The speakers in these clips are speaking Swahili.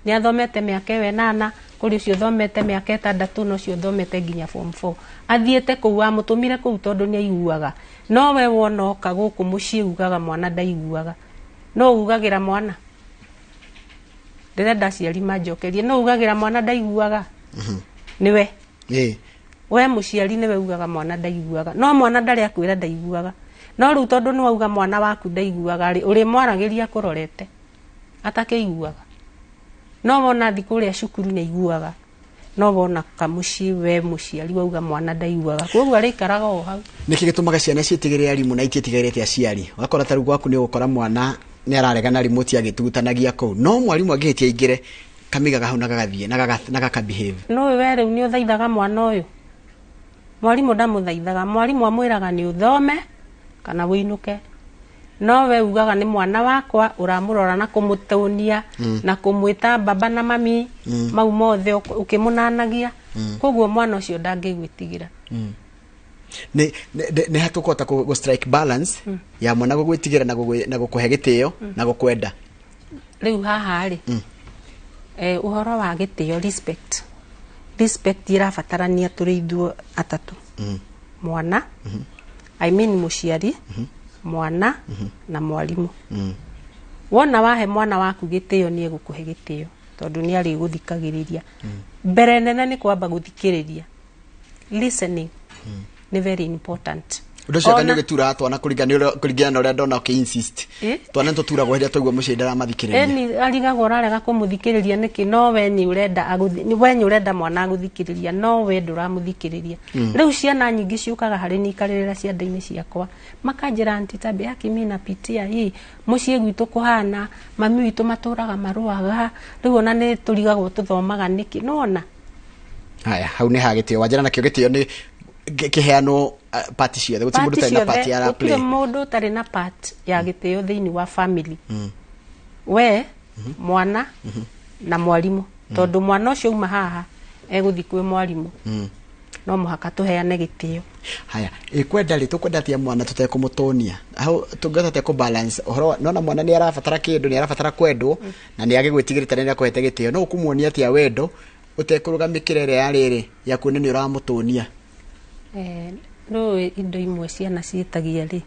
ni athomete miaka 8 kuri ucio thomete miaka 6 no cio thomete nginya form 4 athiete ku amutumire ku tondu ni aiguaga no we wonoka guku mucii ugaga mwana ndaiguaga no ugagira mwana ndirenda ciari manjokerie no ugagira mwana ndaiguaga niwe we muciari niwe ugaga mwana ndaiguaga no mwana ndari akwira ndaiguaga no riu tondu ni wauga mwana waku ndaiguaga ri uri mwaragiria kurorete atakeiguaga no wona thikuria cukuru ni iguaga no wona kamuci we muciari wauga mwana ndaiguaga koguo ari karaga o hau niki gitumaga ciana cietigire arimu na itietigirite aciari wakora taru gwaku ni gukora mwana ni ararega na remote agitutanagia ko no mwarimu agihitia ingire kamiga gahuna gagathie na gakabehave no we riu ni uthaithaga mwana uyu mwarimu ndamuthaithaga mwarimu amwiraga ni uthome kana winuke no we ugaga ni mwana wakwa uramurora na kumutunia na kumwita baba na mami mau mothe ukimunanagia koguo mwana ucio ndangigwitigira ne hatukota go strike balance ya mwana gugwitigira na gukuhe gitio na gukwenda riu haha ri uhoro wa gitio respect irabatarania turi ithuo atatu mwana I mean muciari mwana na mwalimu wona wahe mwana waku gitio ni egukuhe gitio tondu ni ari guthikagiriria mbere nene ni kwamba guthikiriria listening ni very important undo cio kanyo gitura twana kuringana na uria ndona insist twana tutura gweria twaigua mucindara mathikiriria ni arigagwo urarega kumuthikiriria niki no we ni urenda ni we ni urenda mwana aguthikiriria no we nduramuthikiriria riu ciana nyingi ciukaga hari ni ikarira cianda-ini ciakwa makanjira anti tabe yake mimi napitia hii mucie gwitu kuhana mami witu maturaga maruaga riu ona ni turigagwo tuthomaga niki nona haya hau ni hagitio wajira nakio gitio ni kiheano party ciothe guti mundu tari na party ya play mundu tari na part ya gitio thiini wa family we mwana na mwalimu tondu mwana ucio uma haha eguthi kwi mwalimu no muhaka tuheane gitio haya ikwenda ri tukwenda tia mwana tutekumutonia hau tungata te ku balance ohoro nona mwana ni arabatara kindu ni arabatara kwendwo na ni agigwitigirita ni akuhete gitio no ukumuonia tia wendo utekurugamikire ria yariri ya kuone ni uramutonia no indo imwe ciana cietagia ri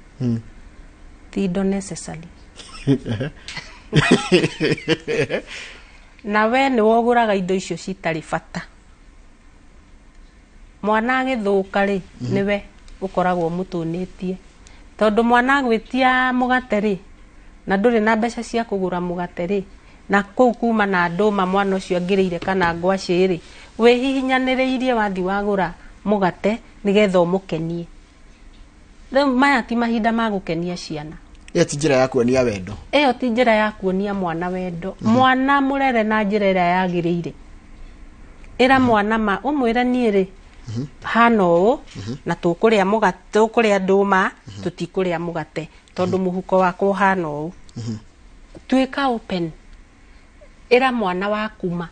ti indo necessary na we ni woguraga indo icio citari bata mwana agithuka ri niwe ukoragwo mutunitie tondu mwana agwitia mugate ri na nduri na mbeca cia kugura mugate ri na kou kuma na nduma mwana ucio angiriire kana ngwaci ri we hihinyaniriirie wathi wagura mugate nigetha umukenie riu maya ti mahinda ma gukenia ciana iyo ti njira ya kuonia wendo iyo ti njira ya kuonia mwana wendo mwana murere na njira ira yagiriire ira mwana ma umwire ni ri hano na tukuria mugate tukuria nduma tutikuria mugate tondu muhuko wako hano twika open ira mwana wakuma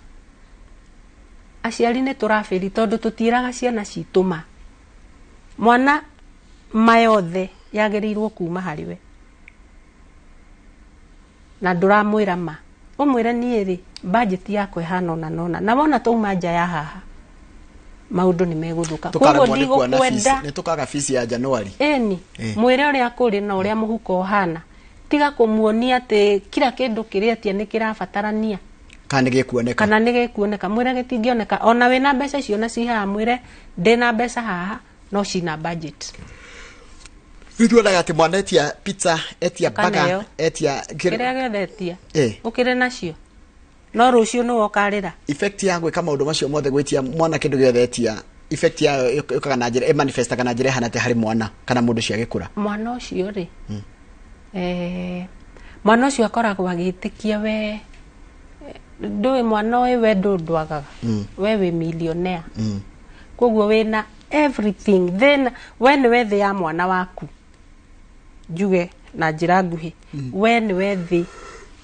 aciari ni turafiri tondu tutiraga ciana cituma mwana mayothe yagirirwo kuma hariwe na nduramwira ma umwire ni ri budget yako ihana na nona na wona tuma nja ya haha maundu ni meguthuka koguo ndigũkwenda ni tukaga fees ya January eni mwire uria kuri na uria muhuko hana tiga kumuonia ati kila kindu kiria ni kirabatarania kana nigekuoneka mwire gitingioneka ona we na mbeca icio na ciha mwire ndina mbeca haha no cina budget Rithuonaga ati mwana etia pizza etia burger etia kiria giothe etia ukire nacio no rucio no wokarira effect ya gwika maundu macio mothe gwitia mwana kindu giothe etia effect ya yukaga na njira manifesta kana njira hana te hari mwana kana mundu cia gikura mwana ucio ri mwana ucio akoragwo agitikia we ndoe mwana we ndwagaga we we millionaire koguo wena everything then when we the ya mwana waku juge na njira nguhi when we the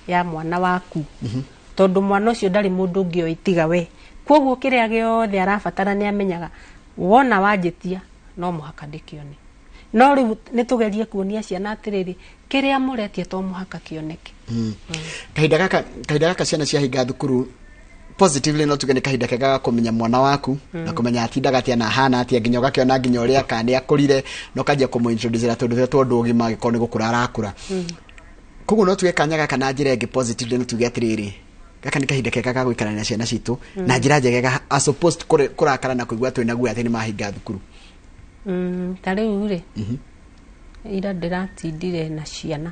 ya mwana waku tondu mwana ucio ndari mundu ungi oitiga we koguo kiria giothe arabatara ni amenyaga wona wanjitia no muhaka ndikione no riu nitugerie kuonia ciana atiriri kiria muretie to muhaka kioneke kahinda gaka ciana cia hinga thukuru positively no tugene kahinda kega kumenya mwana waku na kumenya atindaga atia na hana atia nginya gakiona nginya uria kandi akurire no kajia kumuintroduce ra tondu ugima gikoni gukura arakura koguo no tuge kanyaga kana njira enge positively no tuge atiriri gaka ni kahinda kega ga guikarania na ciana citu na njira njega as opposed kurakara na kuigua twina guo ati ni mahinga thukuru tariu ri ira ndiratindire na ciana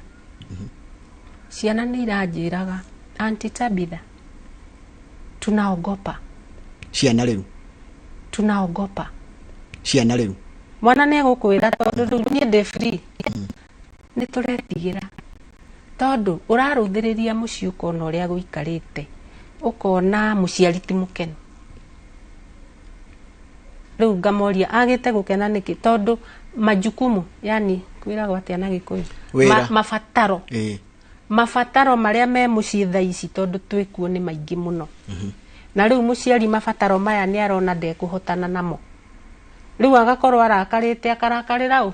ciana ni iranjiraga Auntie Tabitha tunaogopa ciana riu mwana ne gukwira tondu ni de free ni turetigira tondu uraruthiriria muci ukona uria guikarite ukona muciari ti mukenu riu ngamoria agite gukena niki tondu majukumu yani kwira gwatia na gikuyu mafataro mafataro maria me muci tha ici tondu twikuo ni maingi muno na riu muciari mafataro maya ni arona ndekuhotana namo riu agakorwo arakarite akarakarira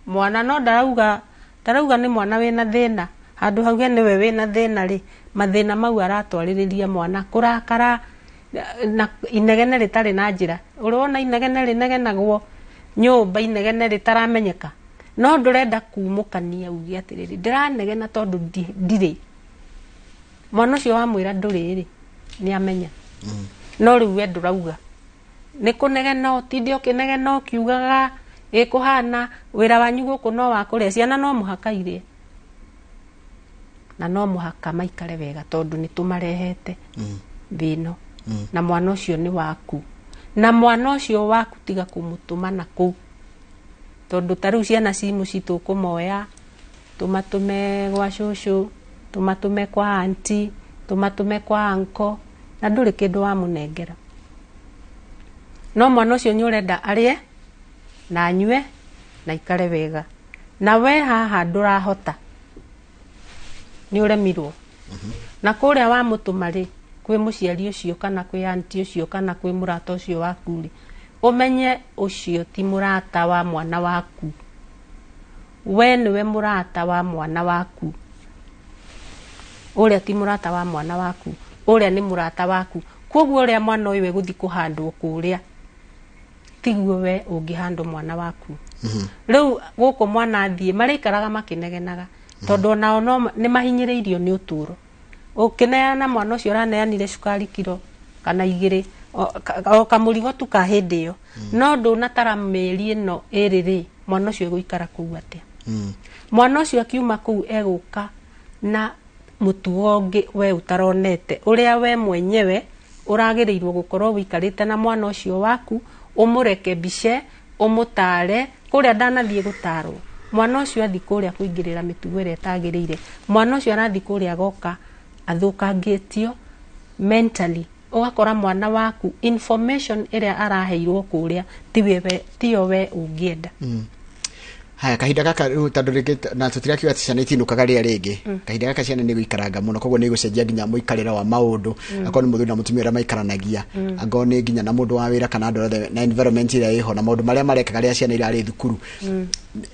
mwana no darauga ni mwana wina thina handu hauge ni we wina thina ri mathina mau aratwaririria mwana kurakara na inegene ritari na njira urona inegene rinegenagwo nyumba inegene ritaramenyeka no ndurenda kumukania ugi atiriri ndiranegena tondu ndiri mwana ucio wa mwira nduriri ni amenya no riu we ndurauga ni kunegena utinde ukinegena ukiugaga ikuhana wira wanyu guku no wakuria ciana no muhaka irie na no muhaka maikare wega tondu ni tumarehete thino na mwana ucio ni waku na mwana ucio waku tiga kumutuma na ku tondu tariu ciana cimu citu kumoya tumatume gwa shushu tumatume kwa auntie tumatume kwa anko na nduri kindu wa munengera no mwana ucio ni urenda arie na anyue na ikare wega na we haha ndurahota ni uremirwo na kuria wa mutumari kwi muciari ucio kana kwi auntie ucio kana kwi murata ucio waku ri umenye ucio ti murata wa mwana waku we niwe murata wa mwana waku uria ti murata wa mwana waku uria ni murata waku koguo uria mwana uyu guthi kuhandwo kuria tiguo we ungihandwo mwana waku riu guku mwana athie marikaraga makinegenaga tondu nao no ni mahinyiriirio ni uturo ukineana mwana ucio raneanire cukari kilo kana igiri o kamurigo tu ka hindi yo no ndunatara meri ino iriri mwana ucio guikara kuu atia mwana ucio akiuma kuu eguka na mutugo ngi we utaronete uria we mwenyewe uragirirwo gukorwo wikarite na mwana ucio waku umurekebishe umutare kuria ndanathie gutarwo mwana ucio athi kuria kuingirira mitugo ire tagirire mwana ucio arathi kuria goka athukangitio mentally ugakora mwana waku information iria araheirwo kuria tiyo we ungienda haya kahinda gaka tondu ringi na tutirakiwa ciana itinukaga ria ringi kahinda gaka ciana ni guikaranga muno koguo ni gucenjia nginya muikarira wa maundu akoni muthuri na mutumia ria maikaranagia ango ni nginya na mundu wa wira kana andu na environment ira iho na maundu maria marekaga ria ciana irari thukuru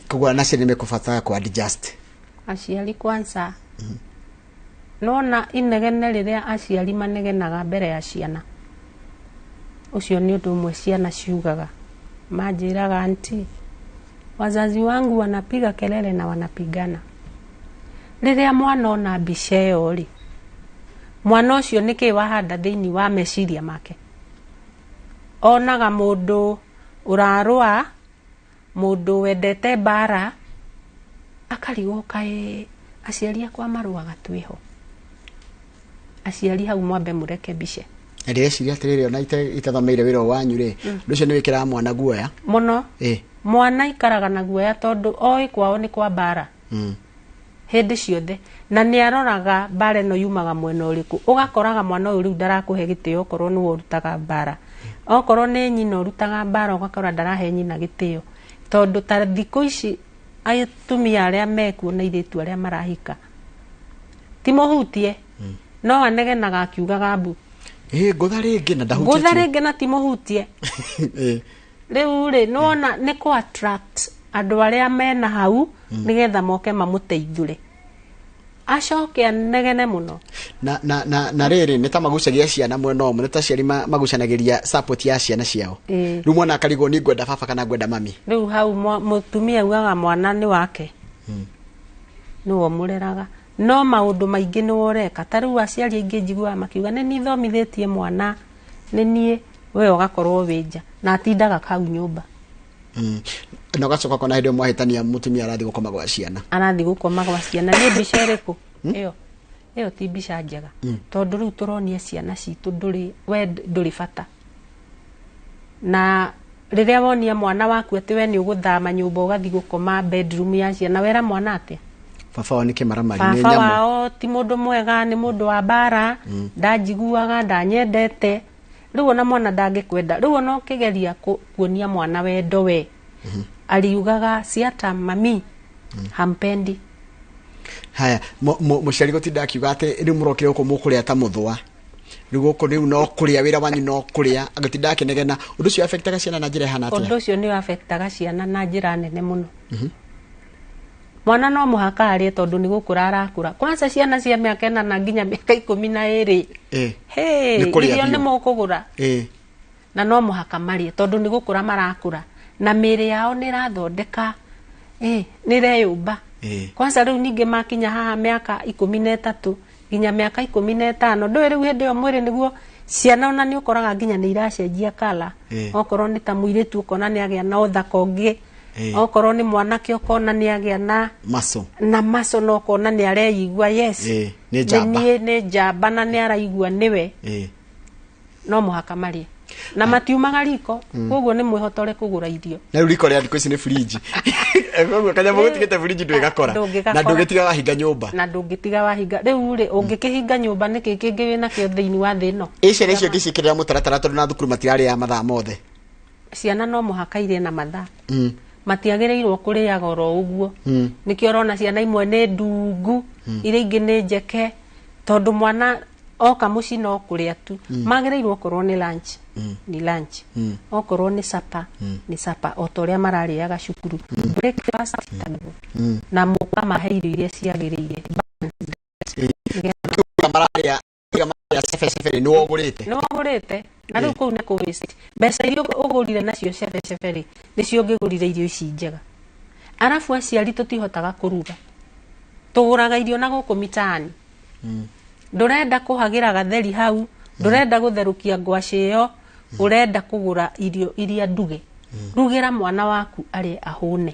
koguo na ciana nimekubata ku adjust aciari kwanza nona inegene riria aciari manegenaga mbere ya ciana ucio ni undu umwe ciana ciugaga majiraga auntie wazazi wangu wanapiga kelele na wanapigana riria mwana ona bisheo ri mwana ucio niki wahanda thiini wa meciria make onaga mundu urarua mundu wendete bara akarigoka aciari akwa maruaga twiho aciari hau mwambe murekebishe ndeciria atiriri ona itathomeire wira wanyu ri nducio ni wikira mwana guoya muno mwana ikaraga na guoya tondu oi kwao ni kwa bara hindi ciothe na ni aroraga bara no yumaga mwena uriku ugakoraga mwana uyu riu ndarakuhe gitio korwo ni urutaga bara okorwo ni nyina urutaga bara ugakora ndarahe nyina gitio tondu ta thikũ ici atumia aria mekuo na iritu aria marahika timohutie no anegenaga akiugaga mbu ngutha ringi na ndahutie ngutha ringi na timohutie riu ri nona ni ku attract andu aria mena hau nigetha moke mamuteithure acoke anegene muno na riri nĩ ta magucagia ciana mwena ũmwe, nĩ ta ciari magucanagĩria support ya ciana ciao. Rĩu mwana akarigwo nĩ ngwenda baba kana ngwenda mami. Rĩu hau mũtumia ugaga mwana nĩ wake nĩwe mũreraga, no maũndũ maingĩ nĩ woreka. Ta rĩu aciari aingĩ njiguaga makiuga nĩ niĩ thomithĩtie mwana, nĩ niĩ, we ũgakorwo wĩnja na atindaga kau nyũmba. Na ũgacoka kona hĩndĩ ĩyo mwahĩtania mũtumia arathiĩ gũkoma gwa ciana. Arathiĩ gũkoma gwa ciana. Nĩ mbica ĩrĩkũ ĩyo? Ti mbica njega, tondũ rĩu tũronia ciana citũ ndũrĩ bata. Na rĩrĩa wonia mwana waku atĩ we nĩ ũgũthama nyũmba ũgathiĩ gũkoma bedroom ya ciana, wera mwana atĩa? Baba wao nĩ kĩmaramari, nĩ nyamũ. Baba wao ti mũndũ mwega, nĩ mũndũ wa mbara, ndanjiguaga, ndanyendete. Rĩu ona mwana ndangĩkwenda. Rĩu ona ũkĩgeria kuonia mwana wendo we, aliugaga siata mami hampendi. Haya, mũciari gũtinda akiuga atĩ rĩu mũrokire gũkũ mũkũrĩa ta mũthwa. Rĩu gũkũ rĩu no kũrĩa, wĩra wanyu no kũrĩa, agĩtinda akĩnegena. Ũndũ ũcio affectaga ciana na njĩra ihana atĩa? Ũndũ ũcio nĩ affectaga ciana na njĩra nene mũno. Mwana no mũhaka arĩe tondũ nĩ gũkũra arakũra. Kwanza ciana cia mĩaka 8 na nginya mĩaka 12. Irio nĩ mũkũgũra. Na no mũhaka marĩe tondũ nĩ gũkũra marakũra. Na mĩĩrĩ yao nĩ ĩrathondeka, nĩ ĩreyũmba. Kwanza rĩu ningĩ makinya haha mĩaka 13 nginya mĩaka 15. Ndũĩ rĩu hĩndĩ ĩyo mwĩrĩ nĩguo ciana ona nĩ ũkoraga nginya nĩ iracenjia kala. Okorwo nĩ ta mũirĩtu ũkona nĩ agĩa na ũthaka ũngĩ. Okorwo nĩ mwanake ũkona nĩ agĩa na maso no ũkona nĩ areigua yes. Nĩ njamba na nĩ araigua nĩwe. No mũhaka marĩe. Na matiumaga riko, koguo nĩ mwĩhotore kũgũra irio. Na rĩu riko rĩa thikũ ici nĩ fridge. Koguo kanyamũ gũtigĩte fridge ndwĩgakora. Na ndũngĩtiga wahinga nyũmba. Na ndũngĩtiga wahinga. Rĩu rĩ ũngĩkĩhinga nyũmba nĩkĩ kĩngĩ wĩna kĩo thĩinĩ wa thĩ ĩno? Ici icio ngĩcikĩrĩra mũtaratara tondũ na thukuru matirarĩ ya mathaa mothe. Ciana no mũhaka irĩe na mathaa. Matiagĩrĩirwo kũrĩaga oro ũguo. Nĩkĩo ũrona ciana imwe nĩ ndungu, iria ingĩ nĩ njeke, tondũ mwana oka mũciĩ no kũrĩa tu. Magĩrĩirwo okorwo nĩ lunch, ni lunch. Okorwo nĩ supper, ni supper. O ta ũrĩa mararĩaga cukuru. Breakfast taguo. Na mũkamahe irio iria ciagĩrĩire. Mararĩa cebecebe nĩ wogũrĩte. Nĩ wogũrĩte. Na rĩu kũu nĩ kũ waste. Mbeca iria ũgũrire nacio cebecebe nĩcio ũngĩgũrire irio ici njega. Arabu aciari tũtihotaga kũruga. Tũgũraga irio na gũkũ mitaani. Ndũrenda kũhagĩra gatheri hau, ndũrenda gũtherũkia ngwacĩ ĩyo, ũrenda kũgũra irio iria nduge. Rugĩra mwana waku arĩ ahũne.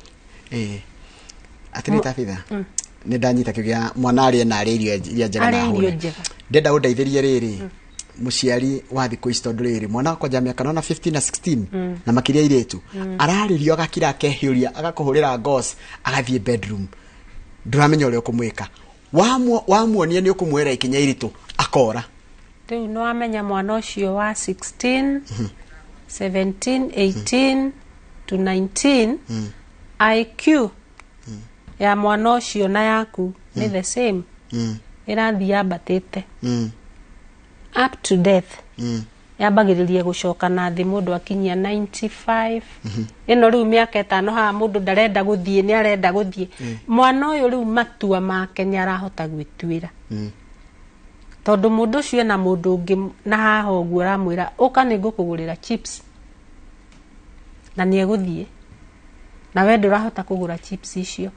Atĩrĩ tabitha. Nĩ ndanyita kĩgĩa mwana arĩ na irio iria njega na ahũne. Ndenda ũndeithĩrie rĩrĩ. Mũciari wa thikũ ici tondũ rĩrĩ mwana wakwa ja mĩaka na 15 na 16 na makĩria iretu ararĩrio agakira akehiũria agakũhũrĩra ngos agathiĩ bedroom. Ndũramenya ũrĩa ũkũmwĩka. Wamuonia nĩ ũkũmwĩra ikinya iritũ akora. Rĩu no amenya mwana ũcio wa 16, 17, 18 to 19 IQ ya mwana ũcio na yaku nĩ the same. Ĩrathiĩ yambatĩte up to death. Yambagĩrĩria gũcoka na thĩ mũndũ akinyia 95. Ĩno rĩu mĩaka 5 haha mũndũ ndarenda gũthiĩ, nĩ arenda gũthiĩ. Mwana ũyũ rĩu matua make nĩ arahota gwĩtuĩra. Tondũ mũndũ ũcio na mũndũ ũngĩ na haha ũguo aramwĩra ũka nĩ ngũkũgũrĩra chips. Na nĩ egũthiĩ. Na we ndũrahota kũgũra chips icio.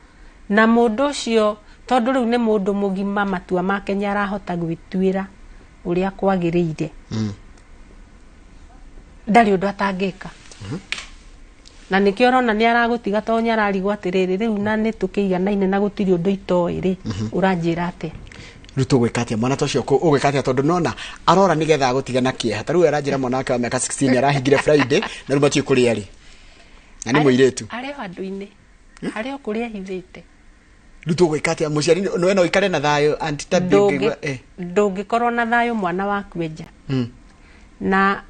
Na mũndũ ũcio tondũ rĩu nĩ mũndũ mũgima matua make nĩ arahota gwĩtuĩra ũrĩa kwagĩrĩire. Ndarĩ ũndũ atangĩka. Na nĩkĩo ũrona nĩ aragũtiga to nyararigwo atĩrĩrĩ rĩu na nĩ tũkĩiganaine na gũtirĩ ũndũ itoĩ rĩ ũranjĩra atĩa? Rĩu tũgwĩka atĩa mwana tocio ũgwĩka atĩa tondũ nona arora nĩgetha agũtiga na kĩeha. Ta rĩu aranjĩra mwana wake wa mĩaka 16 arahingire Friday na rĩu matiĩ kũrĩa rĩ. Na nĩ mũirĩtu. Arĩ handũ-inĩ. Arĩ kũrĩa hithĩte. Rĩu tũgwĩka atĩa mũciari no ikare na thayũ anti tabia ndũngĩkorwo na thayũ mwana waku enja. Na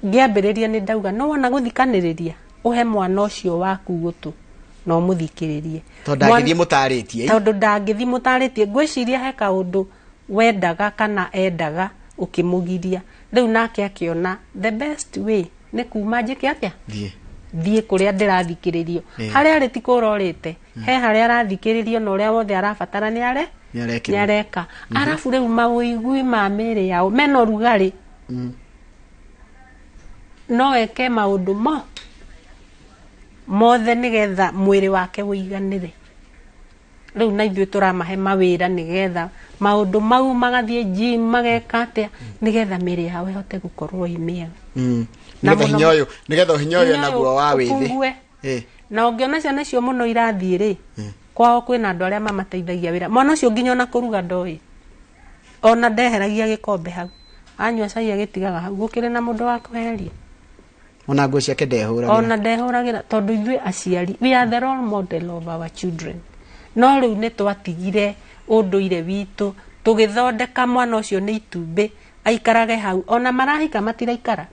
ngĩambĩrĩria nĩ ndauga no wona gũthikanĩrĩria ũhe mwana ũcio waku gũtũ no mũthikĩrĩrie. Tondũ ndangĩthiĩ mũtarĩtie. Tondũ ndangĩthiĩ mũtarĩtie ngwĩciria he kaũndũ wendaga kana endaga ũkĩmũgiria. Rĩu nake akĩona the best way nĩ kuma njĩke atĩa? Thiĩ kũrĩa ndĩrathikĩrĩrio. Harĩa arĩ ti kũrorĩte. He harĩa arathikĩrĩrio na ũrĩa wothe arabatara nĩ Nyareka. Arafu rĩu mawĩigui ma mĩĩrĩ yao mena ũrugarĩ. No eke maũndũ mothe nĩgetha mwĩrĩ wake wĩiganĩre. Rĩu na ithuĩ tũramahe mawĩra nĩgetha maũndũ mau magathiĩ gym mageka atĩa nĩgetha mĩĩrĩ yao ĩhote gũkorwo ĩ mĩega. Nĩgetha hinya ũyũ naguo wa wĩthĩ. Na ũngĩona ciana icio mũno irathiĩ rĩ, kwao kwĩna andũ arĩa mamateithagia wĩra. Mwana ũcio nginya ona kũruga ndoĩ. Ona ndeheragia gĩkombe hau. Anyua cai agĩtigaga hau. Gũkĩrĩ na mũndũ wa kũheria. Ona nguo ciake ndehũragĩra. Ona ndehũragĩra tondũ ithuĩ aciari, we are the role model of our children. No rĩu nĩ twatigire ũndũire witũ, tũgĩthondeka mwana ũcio nĩ itumbĩ, aikarage hau. Ona marahika matiraikara.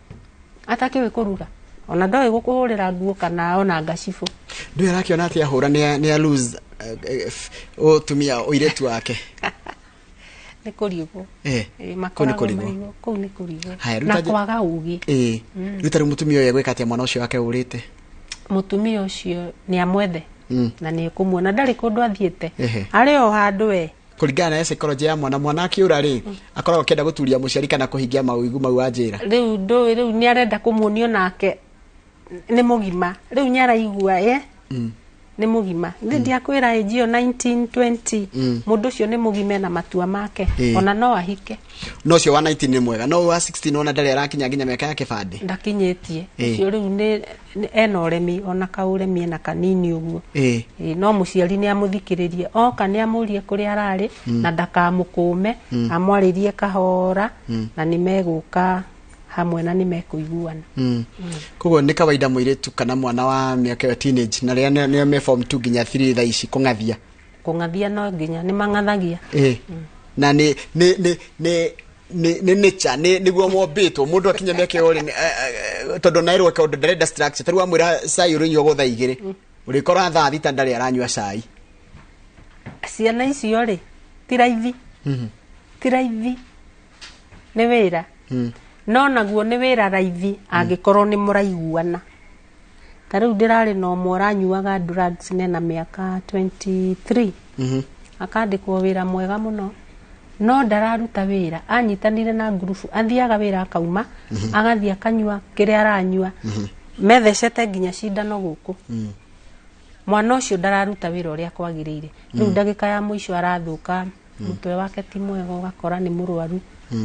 Atakĩũĩ kũruga. Ona ndoĩ gũkũhũrĩra nguo kana ona ngacibũ. Ndũĩ arakĩona atĩ ahũra nĩ lose ũtumia ũirĩtu wake. Nĩ kũrigwo. Makoragwo marigwo. Kũu nĩ kũrigwo. Na kwaga ũgĩ. Rĩu tarĩ mũtumia ũyũ gwĩka atĩa mwana ũcio wake ũrĩte? Mũtumia ũcio nĩ amwethe. Na nĩ kũmuona ndarĩ kũndũ athiĩte. Arĩ o handũ we. Kũringana na psychology ya mwana akĩũra rĩ, akoragwo akĩenda gũturia mũciari kana kũhingia mawĩigu mau anjĩra. Rĩu nĩ arenda kũmuonio nake nĩ mũgima. Rĩu nĩ araigua nĩ mũgima. Ndiakwĩra ĩnjio 1920 mũndũ ũcio nĩ mũgime na matua make. Ona no ahike. No ũcio wa 19 nĩ mwega. No wa 16 ona ndarĩ arakinya nginya mĩaka ya kĩbandĩ. Ndakinyĩtie. Ũcio rĩu nĩ ena ũremi ona kaũremi na kanini ũguo. No mũciari nĩ amũthikĩrĩrie. Oka nĩ amũrie kũrĩa ararĩ na ndakamũkũme, amwarĩrie kahora na nĩ megũka hamwe na nĩ mekũiguana. Koguo nĩ kawaida mũirĩtu kana mwana wa mĩaka ya teenage na rĩrĩa nĩ me form 2 nginya 3 thaa ici kũng'athia no nginya nĩ mang'athagia. Na nĩ nature nĩguo mombĩtwo mũndũ akinya mĩaka ĩyo rĩ tondũ naĩrwo kaũndũ ndarenda structure tarĩ wamwĩra cai ũrĩnyuagwo thaa 2 ũrĩkora thaa 3 ndarĩ aranyua cai. Ciana icio rĩ ti raithi nĩ wĩra. No naguo nĩ wĩra raithi angĩkorwo nĩ mũraiguana. Ta rĩu ndĩrarĩ na ũmwe ũranyuaga drugs na mĩaka 23. Akandĩkwo wĩra mwega mũno. No ndararuta wĩra. Anyitanire na ngurubu. Athiaga wĩra akauma. Agathiĩ akanyua kĩrĩa aranyua. Methecete nginya cindano gũkũ. Mwana ũcio ndararuta wĩra ũrĩa kwagĩrĩire. Rĩu ndagĩka ya mũico arathũka. Mũtwe wake ti mwega ũgakora nĩ mũrwaru.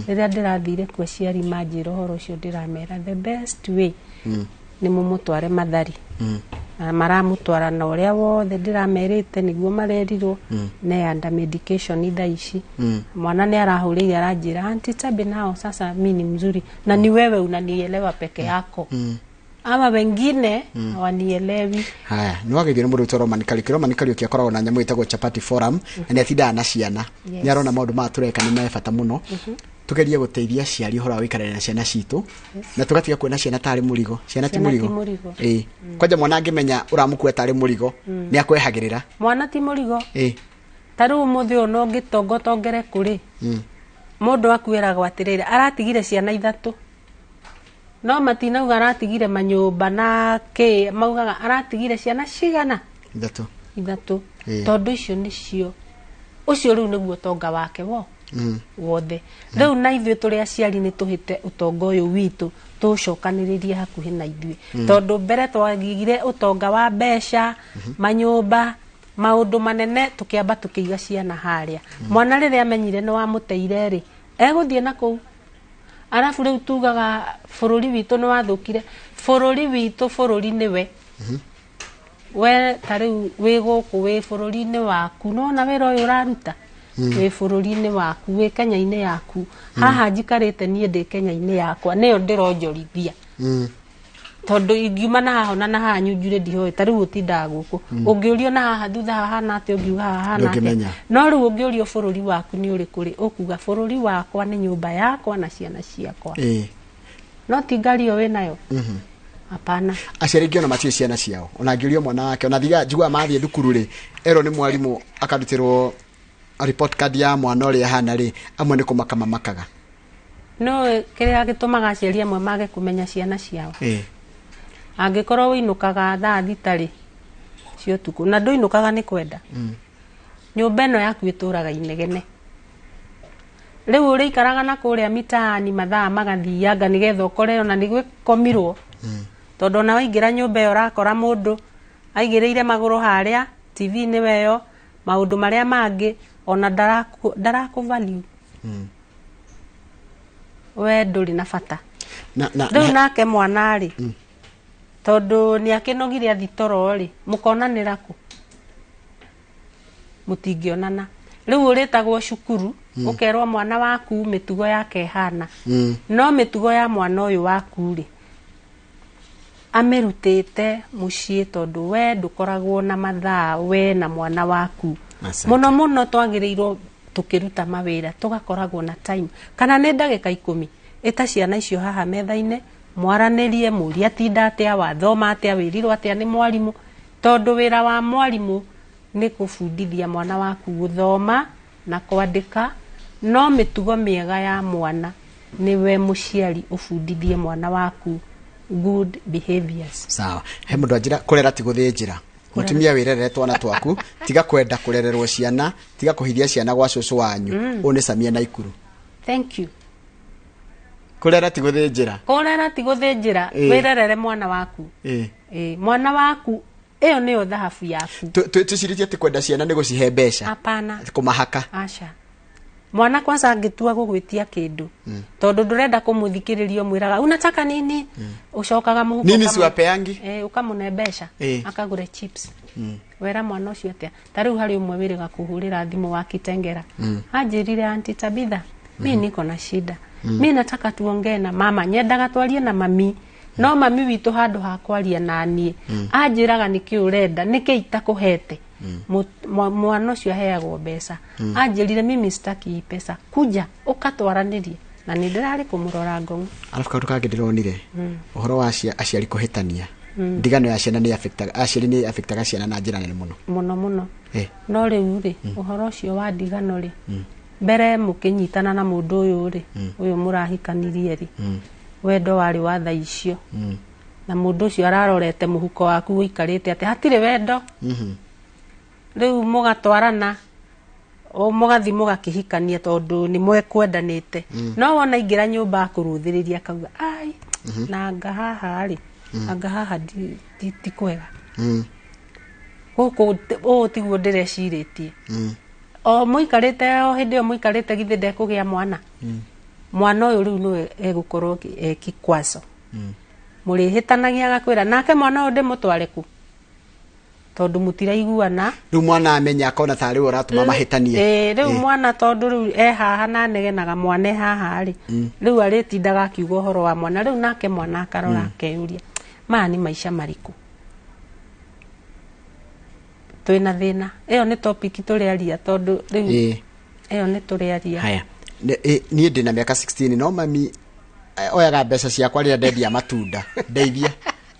Rĩrĩa ndĩrathire kuo ciari manjĩra ũhoro ũcio ndĩramera the best way nĩ mũmũtware Mathari. Maramũtwara na ũrĩa wothe ndĩramerĩte nĩguo marerirwo ne under medication thaa ici. Mwana nĩ arahũrĩire aranjĩra Aunty Tabe nao sasa mimi ni mzuri na ni wewe unanielewa peke yako. Ama wengine wanielewi. Haya, nĩ wagĩthire mũndũ ũtwarwo Roman Kariuki akoragwo na nyamũ ĩtagwo Chapati Forum na nĩ atindaga na ciana. Nĩ arona maũndũ ma tũreka nĩ me bata mũno. Tugerie gũteithia aciari ũhoro wa gũikarania na ciana citũ na tugatiga kuona ciana tarĩ mũrigo. Ciana ti mũrigo. Kwanja mwana angĩmenya ũramũkua tarĩ mũrigo nĩ akwehagĩrĩra. Mwana ti mũrigo. Ta rĩu mũthĩ ũyũ no ngĩtongotongere kũrĩ. Mũndũ akuĩragwo atĩrĩrĩ aratigire ciana 3. No matinauga aratigire manyũmba na kĩ maugaga aratigire ciana cigana 3. Tondũ icio nĩcio ũcio rĩu nĩguo tonga wake wothe. Rĩu na ithuĩ tũrĩ aciari nĩ tũhĩte ũtonga ũyũ witũ tũcokanĩrĩrie hakuhĩ na ithuĩ. Tondũ mbere twagigire ũtonga wa mbeca, manyũmba, maũndũ manene tũkĩamba tũkĩiga ciana harĩa. Mwana rĩrĩa amenyire nĩ wamũteire rĩ, egũthiĩ na kũu. Arafu rĩu tugaga bũrũri witũ nĩ wathũkire. Bũrũri witũ bũrũri-inĩ we. We ta rĩu wĩ gũkũ wĩ bũrũri-inĩ waku no na wĩra ũyũ ũraruta. Wĩ bũrũri-inĩ waku wĩ Kenya-inĩ yaku. Haha njikarĩte niĩ ndĩ Kenya-inĩ yakwa nĩyo ndĩronjorithia. Tondũ ingiuma na haha na haha nyunjure ndihoĩ ta rĩu ũtindaga gũkũ. Ũngĩũrio na haha thutha haha hana atĩ ũngiuga haha hana atĩ. No rĩu ũngĩũrio bũrũri waku nĩ ũrĩ kũrĩ ũkuga bũrũri wakwa nĩ nyũmba yakwa na ciana ciakwa. No ti ngari ĩyo wĩnayo. Hapana. Aciari ngĩona matirĩ ciana ciao. Ona ngĩũrio mwana wake ona thiga njigua mathiĩ thukuru rĩ ero nĩ mwarimũ akarutirwo report card ya mwana ũrĩa hana rĩ amwe nĩ kũmakama makaga. No kĩrĩa gĩtũmaga aciari amwe mage kũmenya ciana ciao. Angĩkorwo wĩinũkaga thaa 3 cio tuku na ndũinũkaga nĩ kwenda. nyũmba ĩno yaku ĩtũraga inegene rĩu ũrĩ ikaraga na kũrĩa mitaani mathaa magathianga nĩgetha ũkore ona nĩgwĩkomirwo tondũ ona waingĩra nyũmba ĩyo ũrakora mũndũ aigĩrĩire magũrũ harĩa TV-inĩ weyo maũndũ marĩa mangĩ ona ndarakũvalue we ndũrĩ na bata rĩu nake mwana rĩ tondũ nĩakĩnogire athitoro rĩ mũkonanĩra kũ mũtingĩonana rĩu ũrĩtagwo cukuru ũkerwo mwana waku mĩtugo yake hana no mĩtugo ya mwana ũyũ waku rĩ amĩrutĩte mũciĩ tondũ we ndũkoragwo na mathaa we na mwana waku mũno twagĩrĩirwo tũkĩruta mawĩra tũgakoragwo na time kana nĩ ndagĩka 10 ĩta ciana icio haha metha-inĩ mwaranĩrie mũria tinda atĩa wathoma atĩa wĩrirwo atĩa nĩ mwarimũ tondũ wĩra wa mwarimũ nĩ kũbundithia mwana waku gũthoma na kwandĩka no mĩtugo mĩega ya mwana nĩ we mũciari ũbundithie mwana waku good behaviors. Sawa. He mũndũ anjĩra kũrera ti gũthĩnjĩra. Mũtumia wĩrerere twana twaku tiga kwenda kũrererwo ciana tiga kũhithia ciana gwa cũcũ wanyu ũnĩ Samia Naikuru. Thank you. Kũrera ti gũthĩnjĩra. Kũrera ti gũthĩnjĩra wĩrerere mwana waku. Mwana waku ĩyo nĩyo thahabu yaku. Tuciritie ati kwenda ciana nĩ gũcihe mbeca. Hapana. Kũmahaka. Acha. Mwana kwanza angĩtua gũgwĩtia kĩndũ tondũ ndũrenda kũmũthikĩrĩria mwĩraga unataka nini ucokaga mũhuko nini siwapeangi ukamũne mbeca akagũre chips wera mwana ũcio atĩa ta rĩu harĩ ũmwe wĩrĩga kũhũrĩra thimũ wa Kitengera anjĩrire Aunty Tabitha mimi niko na shida mimi nataka tuongee na mama nyendaga twarie na mami no mami witũ handũ ha kwaria na niĩ anjĩraga nĩkĩ ũrenda nĩkĩ itakũhete mwana ũcio aheagwo mbeca anjĩrire mimi sitaki pesa kuja ukatwaranĩrie na nĩ ndĩrarĩ kũmũrora ngong'o alafu kaũndũ kangĩ ndĩronire ũhoro wa aciari kũhĩtania ndigano ya ciana nĩ affectaga aciari nĩ affectaga ciana na njĩra nene mũno no rĩu rĩ ũhoro ũcio wa ndigano rĩ mbere mũkĩnyitana na mũndũ ũyũ rĩ ũyũ mũrahikanirie rĩ wendo warĩ wa tha icio na mũndũ ũcio ararorete mũhuko waku ũikarĩte atĩ hatirĩ wendo rĩu mũgatwarana mũgathi mũgakĩhikania tondũ nĩ mwekwendanĩte no wona ingĩra nyũmba akũrũthĩrĩria akauga ai na anga haha rĩ anga haha ti kwega gũkũ ũũ tiguo ndĩrecirĩtie o mũikarĩte o hĩndĩ ĩyo mũikarĩte githĩ ndekũgĩa mwana mwana ũyũ rĩu nĩwe egũkorwo kĩkwazo mũrĩhĩtanagia agakwĩra nake mwana ũyũ ndĩmũtware kũ tondũ mũtiraiguana rĩu mwana amenya akona tarĩ we ũratũma mahĩtanie rĩu mwana tondũ rĩu haha na negenaga mwana haha rĩ rĩu arĩtindaga akiuga ũhoro wa mwana rĩu nake mwana akarora akeyũria maya nĩ maica marĩkũ twĩna thĩna ĩyo nĩ topic tũrĩaria tondũ rĩu ĩyo nĩ tũrĩaria haya niĩ ndĩ na mĩaka 16 no mami oyaga mbeca ciakwa rĩrĩa ndendia matunda ndeithia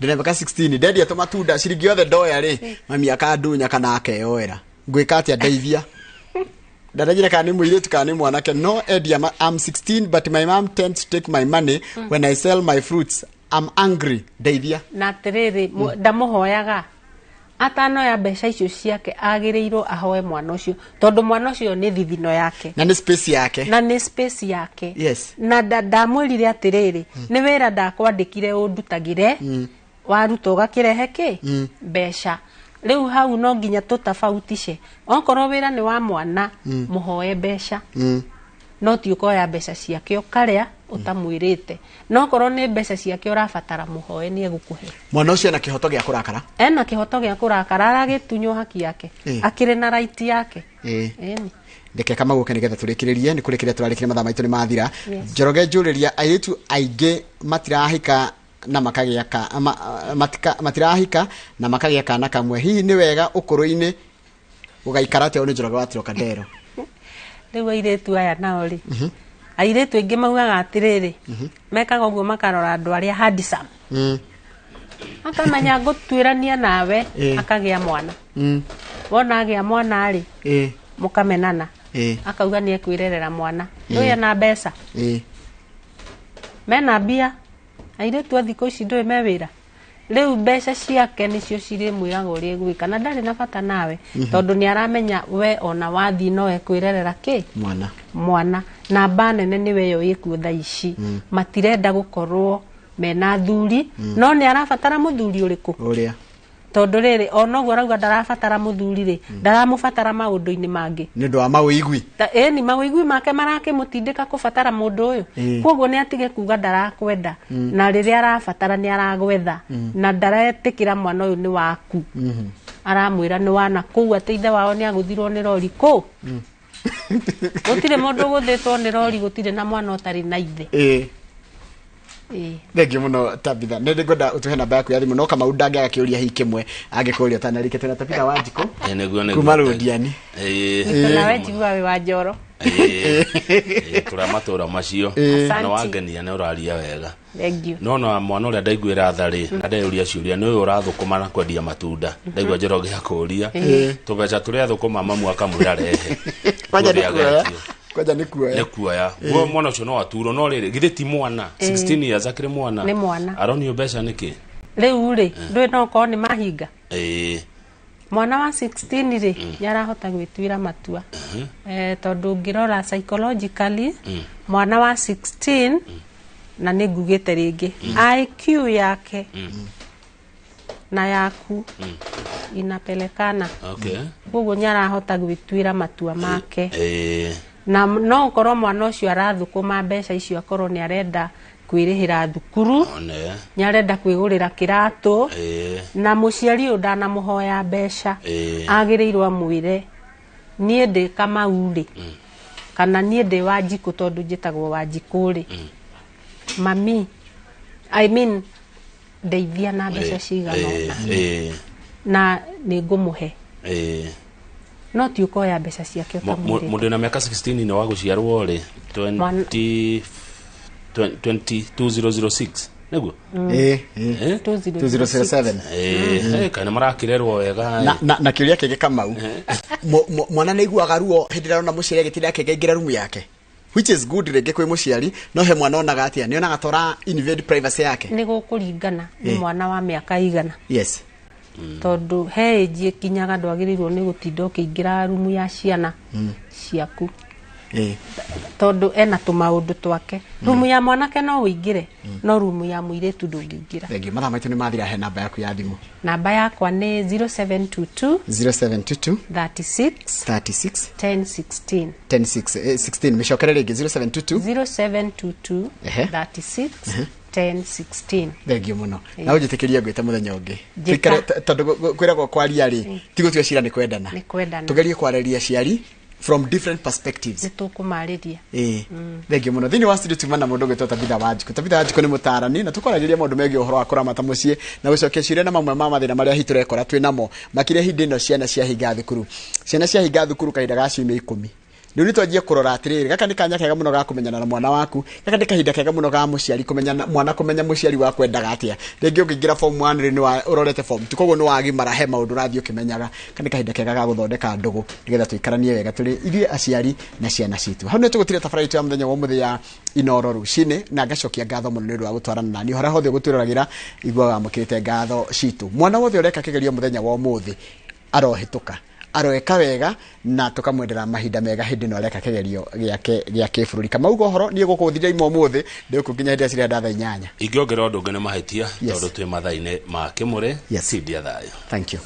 ndĩna mĩaka 16 ndendia tũmatunda ciringi yothe ndoya rĩ mami akandunya kana akeyoera ngwĩka atĩa ndeithia ndarajira kana nĩ mũirĩtu kana nĩ mwanake no endia I'm 16 but my mom tends to take my money when I sell my fruits I'm angry ndeithia na atĩrĩrĩ ndamũhoyaga atano ya mbeca icio ciake agĩrĩirwo ahoe mwana ũcio tondũ mwana ũcio nĩ thithino yake na nĩ space yake yes na ndamwĩrire atĩrĩrĩ nĩ wĩra ndakwandĩkire ũndutagĩre waruta ũgakĩrehe kĩ mbeca rĩu hau no nginya tũtabautishe okorwo wĩra nĩ wa mwana mũhoe mbeca no ti ũkoya mbeca ciake ũkarĩa utamwĩrĩte no korwo nĩ mbeca ciake ũrabatara mũhoe nĩ egũkũhe mwana ũcio ena kĩhoto gĩa kũrakara ena kĩhoto gĩa kũrakara aragĩtunywo haki yake akĩrĩ na right yake ndeke kama gũke nĩgetha tũrĩkĩrĩrie nĩ kũrĩ kĩrĩa tũrarĩkĩria mathaa maitũ nĩ mathira Njoroge njũrĩria airĩtu aingĩ matirahika na makagĩa matirahika na makagĩa kana kamwe hihi nĩ wega ũkũrũ-inĩ ũgaikara atĩa nĩ Njoroge wa Tiroka Ndero rĩu airĩtu aya nao rĩ airĩtu aingĩ maugaga atĩrĩrĩ mekaga ũguo makarora andũ arĩa handsome akamenya ngũtuĩrania nawe akagĩa mwana wona agĩa mwana rĩ mũkamenana akauga nĩ ekwĩrerera mwana nĩwe na mbeca mena mbia airĩtu a thikũ ici ndũĩ me wĩra riu mbeca ciake nicio ciri mwiraga uria gwika na ndari na bata nawe tondu ni aramenya we ona wathi no ekwirerera ki mwana na banene niwe yo ikuo tha ici matirenda gukorwo mena thuri no ni arabatara muthuri uriku uria tondu riri ona guo arauga ndarabatara muthuri ri ndaramubatara maundu-ini mangi ni ndo ama uigwi ni mawigwi make marakimutindika kubatara mundu uyu koguo ni atige kuga ndarakwenda na riria arabatara ni aragwetha na ndaretikira mwana uyu ni waku aramwira ni wana kuu ateithe wao ni aguthirwo ni rori ku gutire mundu guthitwo ni rori gutire na mwana utari na ithe Thank you muno Tabitha. Nende ngoda utuhe namba yaku ya thimu no kama undange agakiuria hi kimwe agikuria tanarike tena Tabitha Wanjiko. Kuma Rodiani. Na wewe jigwa we wa Njoro. Tura matura macio na wangenia ne uraria wega. Thank you. No mwana uria ndaiguira thari ndaiuria ciuria ni uyu urathukuma na kwendia matunda. Ndaigua Njoro giakuria. Tubeca turia thukuma mamu akamwira rehe. Kwaja nikuoya wo mwana ucio no aturo no riri githe ti mwana 16 years akire mwana ni mwana aronio mbeca niki riu ri ndwe no ko ni mahinga mwana wa 16 ri yarahota gwitwira matua tondu ngirora psychologically mwana wa 16 na ni ngugite ringi IQ yake na yaku inapelekana koguo nyarahota gwitwira matua make na no korwo mwana ucio arathukuma mbeca icio akorwo ni arenda kwirihira thukuru nyarenda kwigurira kiratu na muciari udana muhoya mbeca agirirwa mwire nie ndi Kamauri kana nie ndi Wanjiku tondu njitagwo Wanjiku ri mami I mean ndeithia na mbeca cigana na ni ngumuhe no ti ukoya mbeca ciake mundu na miaka 16 ni wa guciarwo ri 20006 neguo 2007 kana marakirerwo wega na kiuria kege Kamau mwana neiguaga ruo hindi rona muciari agitira akengeingira rumu yake which is good rege kwi muciari no he mwana onaga atia ni onaga tora invade privacy yake ni gukuringana ni mwana wa miaka igana yes tondu he age kinyaga ndwagirirwo ni gutinda ukiingira rumu ya ciana ciaku tondu ena tumaundu twake rumu ya mwanake no uingire no rumu ya muiretu ndungiingira thengi matha maitu ni mathira he namba yaku ya thimu namba yakwa ni 0722 36 1016 16 mishokere ringi 0722 36 1016 Thengi muno na ujitikiria gwita muthenya ungi fikare tondu kwiragwo kwaria ri tigo twa cira ni kwendana tugerie kwareria ciari from different perspectives tukumariria thengi muno thini wa studio tumana mundu gwitwa Tabitha Wanjiko ni mutarani na tukoragiriria mundu megi uhoro wa kuramata mucii na gucokia ciria na mamwe ma mathina maria hiturekora twi namo makire hindi no ciana cia hinga thukuru kahinda ga ciumia 10 Riu nitwanjie kurora atiriri gaka ni kanya kega muno ga kumenyana na mwana waku gaka ni kahinda kega muno ga muciari kumenyana mwana kumenya muciari wa kwendaga atia ringi ukiingira form 1 ri ni urorete form 2 koguo ni wagimara he maundu rathio kimenyaga kana kahinda kega ga guthondeka ndugu nigetha tuikaranie wega turi irie aciari na ciana citu hau ni tugutire tabarari tu ya muthenya wa muthia inoro rucine na ngacokia ngatho muno ni ru wa gutwarana nani hora hothe gutwiragira igwa wa mukirite ngatho citu mwana wothe ureka kigerio muthenya wa umuthi arohituka aroeka wega na tukamwendera mahinda mega hindi no reka kigerio giake bururi kama ugo horo ni gukuthira imo muthi ndiku nginya hindi acira ndatha 8 ingiongera undu ngene mahitia tondu twi mathaine ma kimure sidia thayo thank you